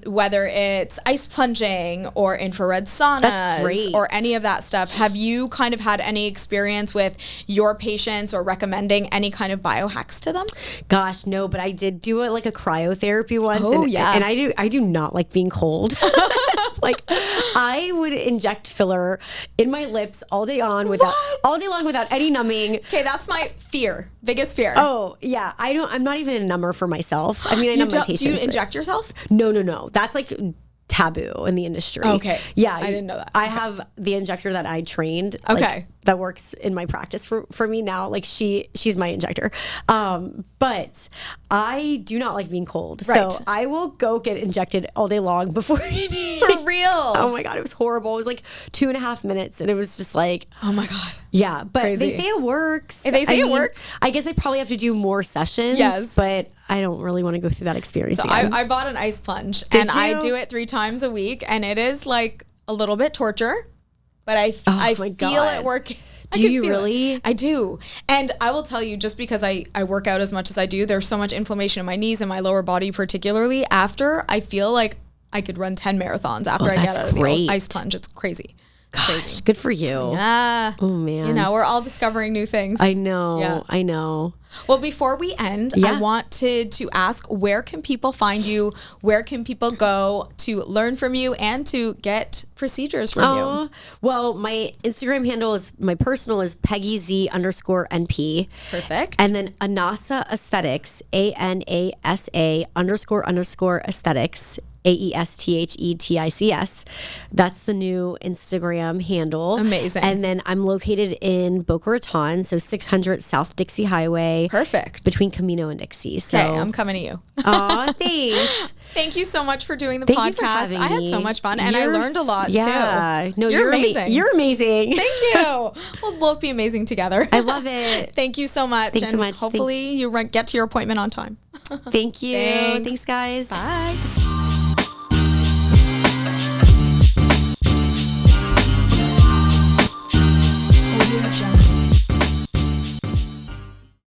whether it's ice plunging or infrared saunas or any of that stuff, have you kind of had any experience with your patients or recommending any kind of biohacks to them? Gosh, no, but I did do like a cryotherapy once. Oh, and I do not like being cold. Like I would inject filler in my lips all day long without any numbing. Okay, that's my biggest fear. Oh yeah, I'm not even a number for myself. I mean, I know my patients. Do you inject yourself? No. That's like taboo in the industry. Okay. Yeah, I didn't know that. I have the injector that I trained. Okay. That works in my practice for me now. Like she's my injector. But I do not like being cold. Right. So I will go get injected all day long before eating. For real. Oh my God, it was horrible. It was like 2.5 minutes and it was just like, oh my God. Yeah, but Crazy. they say it works. It works. I guess I probably have to do more sessions. Yes. But I don't really want to go through that experience So again. I bought an ice plunge I do it 3 times a week and it is like a little bit torture, but I feel it work. Do you really? I do. And I will tell you, just because I work out as much as I do, there's so much inflammation in my knees and my lower body particularly. After, I feel like I could run 10 marathons after I get out of the ice plunge. It's crazy. Gosh, good for you. Yeah. Oh man. We're all discovering new things. I know. Yeah. I know. Well, before we end, I wanted to ask, where can people find you? Where can people go to learn from you and to get procedures from you? Well, my Instagram handle my personal is Peggy Z_NP. Perfect. And then Anasa Aesthetics, ANASA__aesthetics. AESTHETICS. That's the new Instagram handle. Amazing. And then I'm located in Boca Raton, so 600 South Dixie Highway. Perfect. Between Camino and Dixie. So okay, I'm coming to you. Aw, thanks. Thank you so much for doing the podcast. I had so much fun and I learned a lot too. No, you're amazing. You're amazing. Thank you. We'll both be amazing together. I love it. Thank you so much. Thanks so much. Hopefully you get to your appointment on time. Thank you. Thanks guys. Bye.